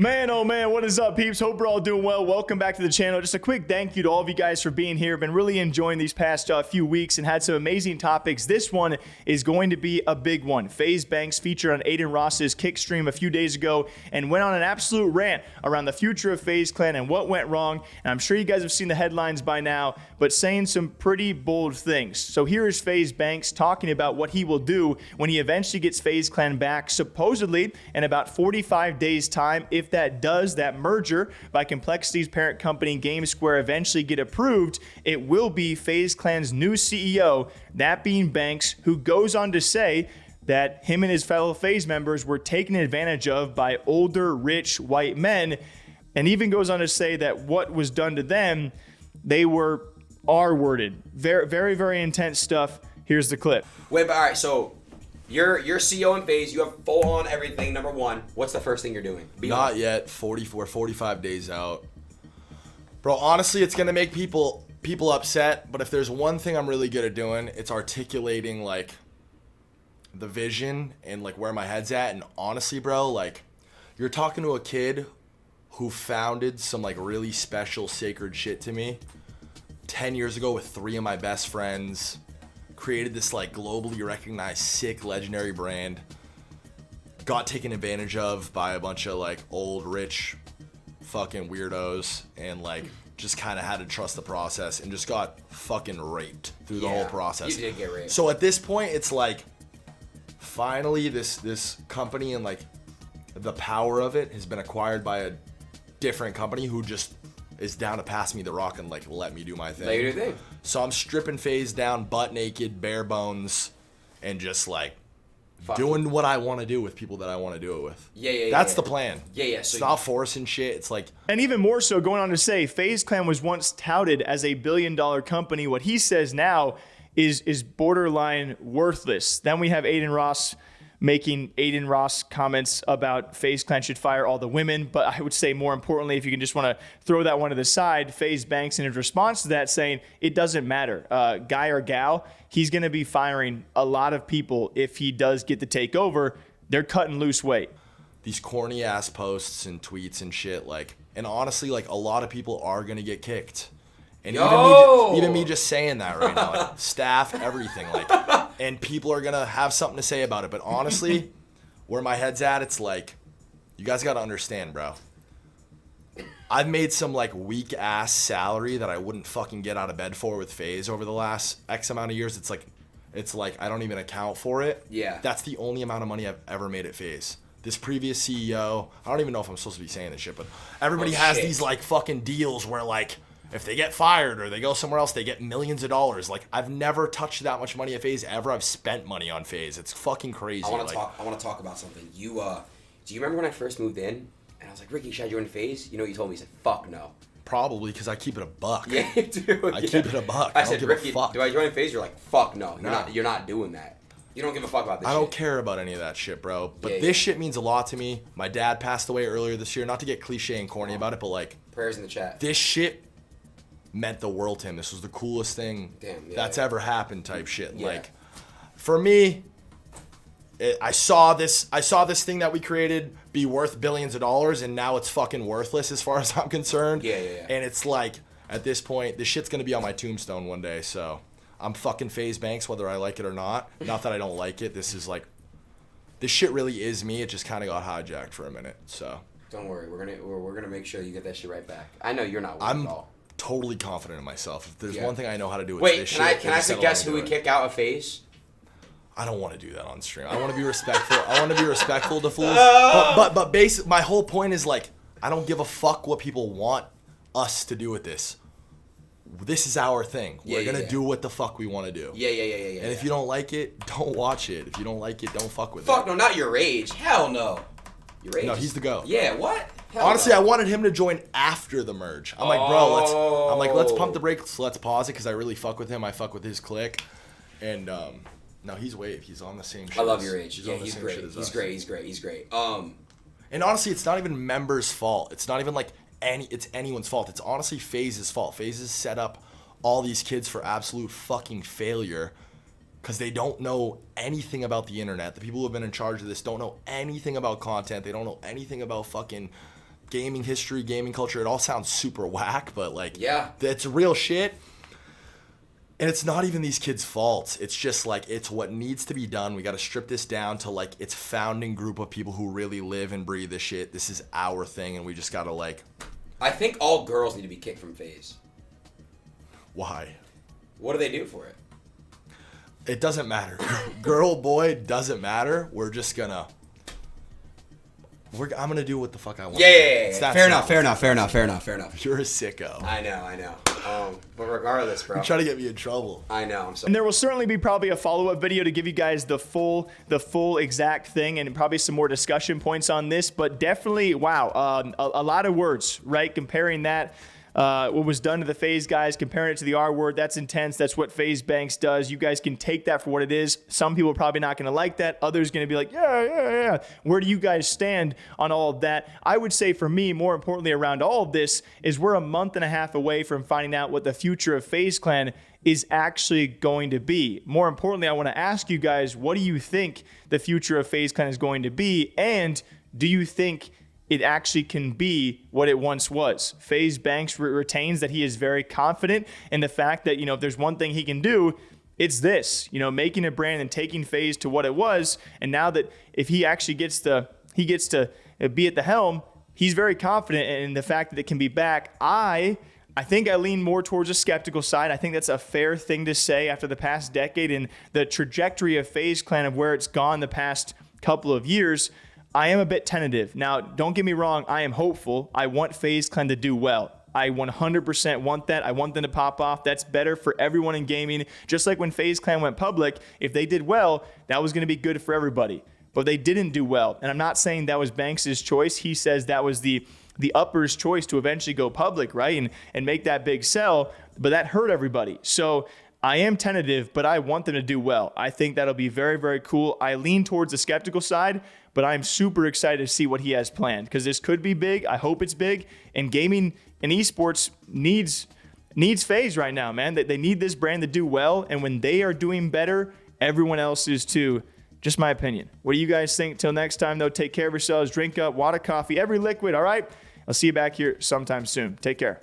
Man, oh man, what is up, peeps? Hope we're all doing well. Welcome back to the channel. Just a quick thank you to all of you guys for being here. Been really enjoying these past few weeks and had some amazing topics. This one is going to be a big one. FaZe Banks featured on Adin Ross's Kick stream a few days ago and went on an absolute rant around the future of FaZe Clan and what went wrong. And I'm sure you guys have seen the headlines by now, but saying some pretty bold things. So here is FaZe Banks talking about what he will do when he eventually gets FaZe Clan back, supposedly in about 45 days' time. If that merger by Complexity's parent company Game Square eventually get approved, it will be FaZe Clan's new CEO, that being Banks, who goes on to say that him and his fellow FaZe members were taken advantage of by older, rich, white men, and even goes on to say that what was done to them, they were R-worded. Very, very, very intense stuff. Here's the clip. Wait, but all right, so you're CEO in FaZe, you have full on everything. Number one, what's the first thing you're doing? Not yet. 45 days out. Bro, honestly, it's gonna make people upset, but if there's one thing I'm really good at doing, it's articulating like the vision and like where my head's at. And honestly, bro, like you're talking to a kid who founded some like really special sacred shit to me 10 years ago with 3 of my best friends. Created this like globally recognized sick legendary brand, got taken advantage of by a bunch of like old rich fucking weirdos, and like just kind of had to trust the process and just got fucking raped through the whole process. You did get raped. So at this point it's like finally this company and like the power of it has been acquired by a different company who just is down to pass me the rock and like let me do my thing. Let you do your thing. So I'm stripping FaZe down, butt naked, bare bones, and just like doing what I want to do with people that I want to do it with. Yeah. That's the plan. Yeah. It's not forcing shit. It's like, and even more so, going on to say, FaZe Clan was once touted as a billion-dollar company. What he says now is borderline worthless. Then we have Adin Ross making Adin Ross comments about FaZe Clan should fire all the women. But I would say more importantly, if you can just want to throw that one to the side, FaZe Banks in his response to that saying it doesn't matter, guy or gal, he's going to be firing a lot of people if he does get the takeover. They're cutting loose weight. These corny ass posts and tweets and shit, like, and honestly, like a lot of people are going to get kicked. And even me just saying that right now, like, staff, everything, like, and people are gonna have something to say about it. But honestly, where my head's at, it's like, you guys gotta understand, bro. I've made some like weak ass salary that I wouldn't fucking get out of bed for with FaZe over the last X amount of years. It's like I don't even account for it. Yeah. That's the only amount of money I've ever made at FaZe. This previous CEO, I don't even know if I'm supposed to be saying this shit, but everybody has these like fucking deals where like, if they get fired or they go somewhere else, they get millions of dollars. Like, I've never touched that much money at FaZe ever. I've spent money on FaZe. It's fucking crazy. I want to talk about something. Do you remember when I first moved in and I was like, Ricky, should I join FaZe? You know what you told me? You said, fuck no. Probably because I keep it a buck. Yeah, dude. I keep it a buck. I said, Ricky, fuck. do I join FaZe? You're like, fuck no. You're not doing that. You don't give a fuck about this shit. I don't care about any of that shit, bro. But this shit means a lot to me. My dad passed away earlier this year. Not to get cliche and corny about it, but like, prayers in the chat. This shit meant the world to him. This was the coolest thing that's ever happened type shit. Yeah. Like, for me, I saw this thing that we created be worth billions of dollars, and now it's fucking worthless as far as I'm concerned. Yeah. And it's like, at this point, this shit's gonna be on my tombstone one day, so I'm fucking FaZe Banks whether I like it or not. Not that I don't like it. This is like, this shit really is me. It just kind of got hijacked for a minute, so. Don't worry. We're gonna make sure you get that shit right back. I know you're not worried at all. Totally confident in myself. If there's one thing I know how to do, it's this shit. Wait, can I suggest who we kick out of FaZe? I don't want to do that on stream. I want to be respectful. I want to be respectful to fools. But my whole point is like, I don't give a fuck what people want us to do with this. This is our thing. We're gonna do what the fuck we want to do. Yeah. And if you don't like it, don't watch it. If you don't like it, don't fuck with it. Fuck no, not your age. Hell no. Your age. No, he's the GOAT. Yeah, what? Honestly, I wanted him to join after the merge. I'm like, bro, let's pump the brakes. Let's pause it because I really fuck with him. I fuck with his clique. And no, he's wave. He's on the same shit. I love your age. He's great. He's great. And honestly, it's not even members' fault. It's not even like it's anyone's fault. It's honestly FaZe's fault. FaZe has set up all these kids for absolute fucking failure because they don't know anything about the internet. The people who have been in charge of this don't know anything about content. They don't know anything about fucking gaming history, gaming culture. It all sounds super whack, but like, yeah, it's real shit. And it's not even these kids' fault. It's just like, it's what needs to be done. We got to strip this down to like its founding group of people who really live and breathe this shit. This is our thing, and we just got to like. I think all girls need to be kicked from FaZe. Why? What do they do for it? It doesn't matter. Girl, boy, doesn't matter. We're just gonna. I'm gonna do what the fuck I want. Yeah. Fair simple. enough. You're a sicko. I know. But regardless, bro. You're trying to get me in trouble. I know. I'm sorry. And there will certainly be probably a follow-up video to give you guys the full exact thing, and probably some more discussion points on this. But definitely, wow, a lot of words, right? Comparing that. What was done to the FaZe guys, comparing it to the R word, that's intense. That's what FaZe Banks does. You guys can take that for what it is. Some people are probably not going to like that. Others going to be like, yeah. Where do you guys stand on all of that? I would say for me, more importantly around all of this, is we're a month and a half away from finding out what the future of FaZe Clan is actually going to be. More importantly, I want to ask you guys, what do you think the future of FaZe Clan is going to be? And do you think it actually can be what it once was? FaZe Banks retains that he is very confident in the fact that, if there's one thing he can do, it's this, making a brand and taking FaZe to what it was. And now that if he actually gets to be at the helm, he's very confident in the fact that it can be back. I think I lean more towards a skeptical side. I think that's a fair thing to say after the past decade and the trajectory of FaZe Clan of where it's gone the past couple of years. I am a bit tentative. Now, don't get me wrong. I am hopeful. I want FaZe Clan to do well. I 100% want that. I want them to pop off. That's better for everyone in gaming. Just like when FaZe Clan went public, if they did well, that was going to be good for everybody. But they didn't do well. And I'm not saying that was Banks' choice. He says that was the upper's choice to eventually go public, right? And make that big sell. But that hurt everybody. So I am tentative, but I want them to do well. I think that'll be very, very cool. I lean towards the skeptical side, but I'm super excited to see what he has planned, because this could be big. I hope it's big. And gaming and esports needs FaZe right now, man. They need this brand to do well, and when they are doing better, everyone else is too. Just my opinion. What do you guys think? Till next time, though, take care of yourselves. Drink up water, coffee, every liquid, all right? I'll see you back here sometime soon. Take care.